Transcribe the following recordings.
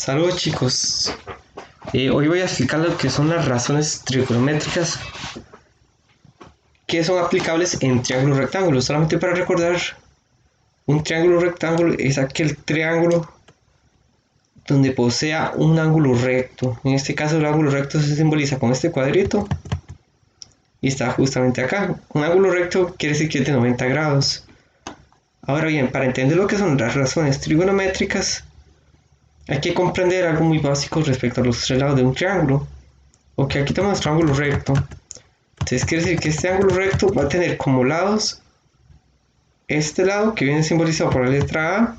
Saludos chicos, hoy voy a explicar lo que son las razones trigonométricas que son aplicables en triángulos rectángulos. Solamente para recordar, un triángulo rectángulo es aquel triángulo donde posea un ángulo recto. En este caso el ángulo recto se simboliza con este cuadrito y está justamente acá. Un ángulo recto quiere decir que es de 90 grados. Ahora bien, para entender lo que son las razones trigonométricas, hay que comprender algo muy básico respecto a los tres lados de un triángulo. Ok, aquí tenemos nuestro ángulo recto. Entonces quiere decir que este ángulo recto va a tener como lados este lado que viene simbolizado por la letra A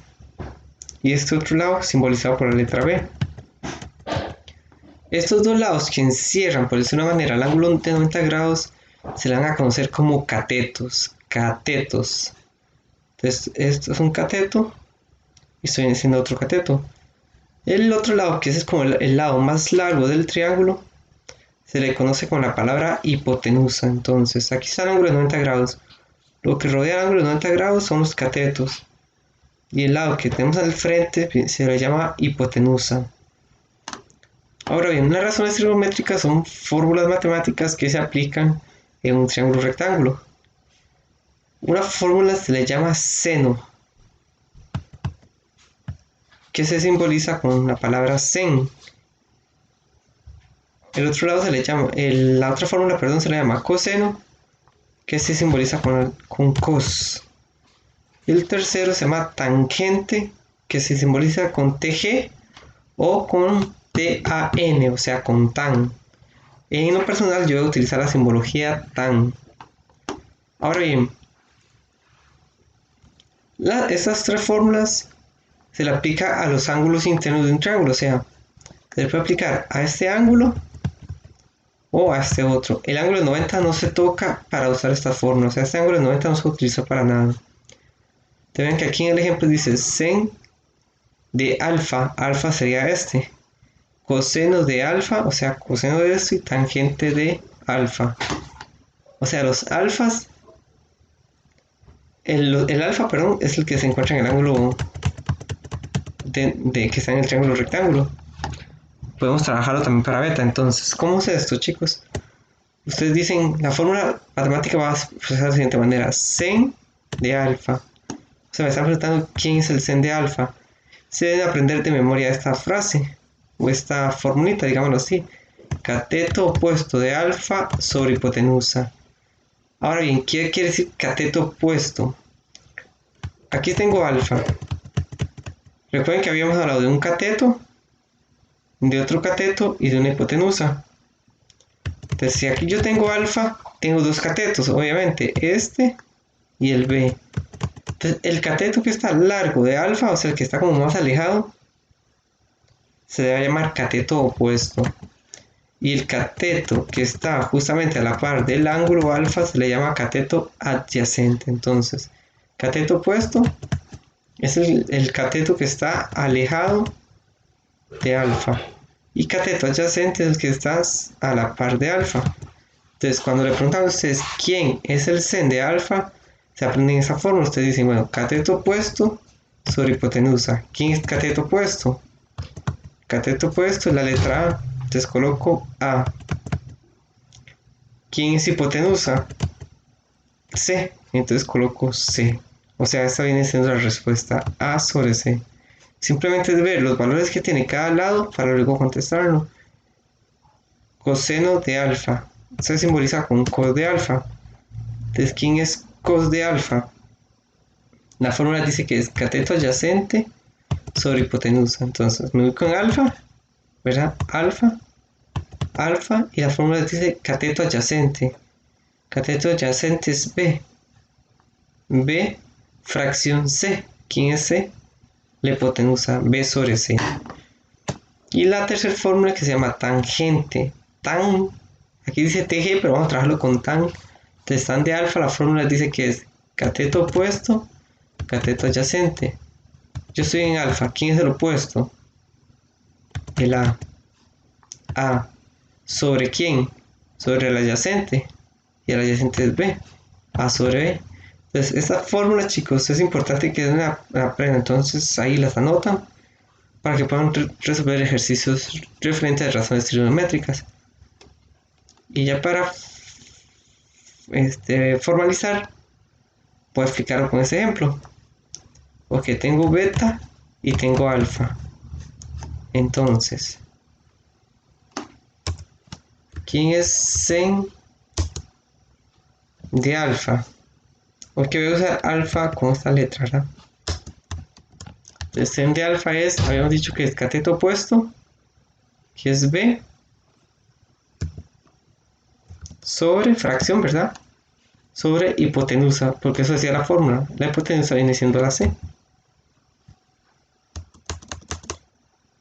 y este otro lado simbolizado por la letra B. Estos dos lados que encierran, por decirlo de una manera, el ángulo de 90 grados se le van a conocer como catetos. Catetos. Entonces esto es un cateto y estoy haciendo otro cateto. El otro lado, que es como el lado más largo del triángulo, se le conoce con la palabra hipotenusa. Entonces, aquí está el ángulo de 90 grados. Lo que rodea el ángulo de 90 grados son los catetos. Y el lado que tenemos al frente se le llama hipotenusa. Ahora bien, las razones trigonométricas son fórmulas matemáticas que se aplican en un triángulo rectángulo. Una fórmula se le llama seno, que se simboliza con la palabra sen. El otro lado se le llama, la otra fórmula, se le llama coseno, que se simboliza con cos. Y el tercero se llama tangente, que se simboliza con tg o con tan, o sea, con tan. En lo personal yo voy a utilizar la simbología tan. Ahora bien, estas tres fórmulas se le aplica a los ángulos internos de un triángulo, o sea, se le puede aplicar a este ángulo o a este otro. El ángulo de 90 no se toca para usar esta fórmula, o sea, este ángulo de 90 no se utiliza para nada. Te ven que aquí en el ejemplo dice sen de alfa, alfa sería este, coseno de alfa, o sea, coseno de esto, y tangente de alfa. O sea, los alfas, el alfa, perdón, es el que se encuentra en el ángulo que está en el triángulo rectángulo. Podemos trabajarlo también para beta. Entonces, ¿cómo es esto, chicos? Ustedes dicen, la fórmula matemática va a ser de la siguiente manera: sen de alfa. O sea, me están preguntando quién es el sen de alfa. Se deben aprender de memoria esta frase o esta formulita, digámoslo así: cateto opuesto de alfa sobre hipotenusa. Ahora bien, ¿qué quiere decir cateto opuesto? Aquí tengo alfa. Recuerden que habíamos hablado de un cateto, de otro cateto y de una hipotenusa. Entonces, si aquí yo tengo alfa, tengo dos catetos, obviamente, este y el B. Entonces, el cateto que está largo de alfa, o sea, el que está como más alejado, se debe llamar cateto opuesto. Y el cateto que está justamente a la par del ángulo alfa se le llama cateto adyacente. Entonces, cateto opuesto es el cateto que está alejado de alfa. Y cateto adyacente es el que está a la par de alfa. Entonces, cuando le preguntan a ustedes quién es el sen de alfa, se aprenden esa fórmula. Ustedes dicen, bueno, cateto opuesto sobre hipotenusa. ¿Quién es cateto opuesto? Cateto opuesto es la letra A. Entonces coloco A. ¿Quién es hipotenusa? C. Entonces coloco C. O sea, esta viene siendo la respuesta A sobre C. Simplemente es ver los valores que tiene cada lado para luego contestarlo. Coseno de alfa se simboliza con cos de alfa. Entonces, ¿quién es cos de alfa? La fórmula dice que es cateto adyacente sobre hipotenusa. Entonces, me voy con alfa, ¿verdad? Alfa, alfa, y la fórmula dice cateto adyacente. Cateto adyacente es B. B fracción C. ¿Quién es C? La hipotenusa, B sobre C. Y la tercera fórmula que se llama tangente. Tan, aquí dice TG, pero vamos a trabajarlo con tan. Entonces, tan de alfa, la fórmula dice que es cateto opuesto, cateto adyacente. Yo estoy en alfa, ¿quién es el opuesto? El A. A. ¿Sobre quién? Sobre el adyacente. Y el adyacente es B. A sobre B. Entonces, esta fórmula, chicos, es importante que la aprendan. Entonces, ahí las anotan para que puedan resolver ejercicios referentes a razones trigonométricas. Y ya para formalizar, puedo explicarlo con ese ejemplo. Porque tengo beta y tengo alfa. Entonces, ¿quién es sen de alfa? Porque voy a usar alfa con esta letra, ¿verdad? Entonces, sen de alfa es, habíamos dicho que es cateto opuesto, que es b, sobre fracción, ¿verdad? Sobre hipotenusa, porque eso decía la fórmula. La hipotenusa viene siendo la c.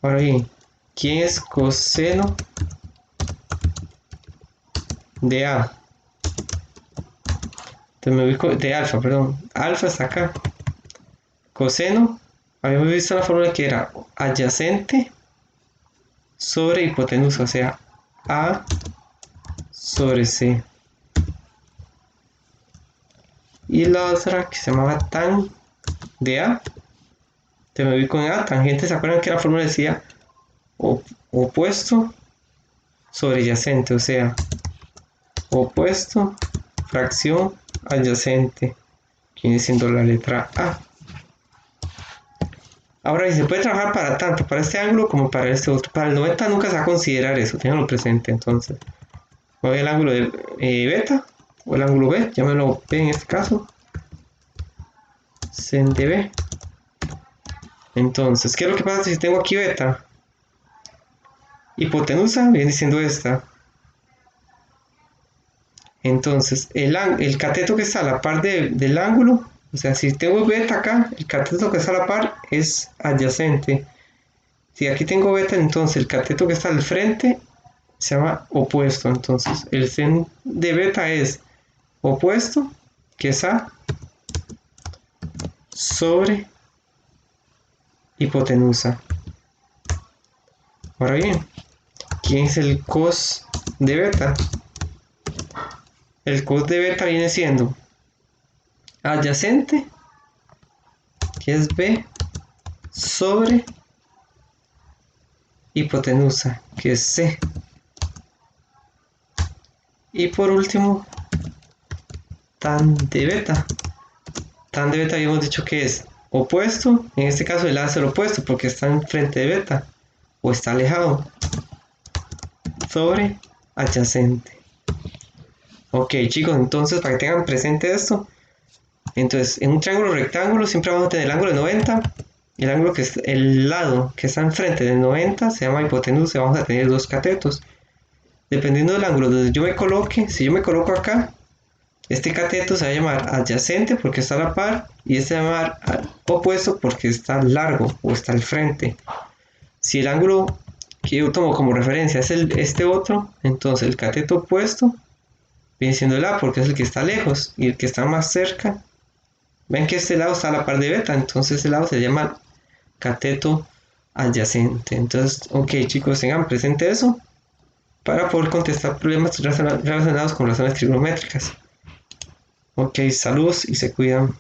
Ahora bien, ¿quién es coseno de A? Entonces me ubico de alfa, perdón. Alfa está acá. Coseno, habíamos visto la fórmula que era adyacente sobre hipotenusa, o sea, A sobre C. Y la otra que se llamaba tan de A. Te me ubico en A. Tangente, ¿se acuerdan que la fórmula decía opuesto sobre adyacente? O sea, opuesto, fracción, adyacente. Viene siendo la letra A. Ahora, se puede trabajar para tanto para este ángulo como para este otro. Para el 90 nunca se va a considerar eso, tenganlo presente. Entonces, voy al ángulo de beta o el ángulo B, llámelo B en este caso. Sen de B. Entonces, ¿qué es lo que pasa si tengo aquí beta? Hipotenusa viene siendo esta. Entonces, el cateto que está a la par del ángulo, o sea, si tengo beta acá, el cateto que está a la par es adyacente. Si aquí tengo beta, entonces el cateto que está al frente se llama opuesto. Entonces, el sen de beta es opuesto, que es A, sobre hipotenusa. Ahora bien, ¿quién es el cos de beta? El cos de beta viene siendo adyacente, que es B, sobre hipotenusa, que es C. Y por último, tan de beta. Tan de beta habíamos dicho que es opuesto, en este caso el A es el opuesto porque está enfrente de beta o está alejado, sobre adyacente. Ok chicos, entonces para que tengan presente esto, entonces en un triángulo rectángulo siempre vamos a tener el ángulo de 90, el lado que está enfrente del 90 se llama hipotenusa y vamos a tener dos catetos. Dependiendo del ángulo donde yo me coloque, si yo me coloco acá, este cateto se va a llamar adyacente porque está a la par y este se va a llamar opuesto porque está largo o está al frente. Si el ángulo que yo tomo como referencia es este otro, entonces el cateto opuesto viene siendo el A porque es el que está lejos y el que está más cerca. Ven que este lado está a la par de beta, entonces este lado se llama cateto adyacente. Entonces, ok chicos, tengan presente eso para poder contestar problemas relacionados con razones trigonométricas. Ok, saludos y se cuidan.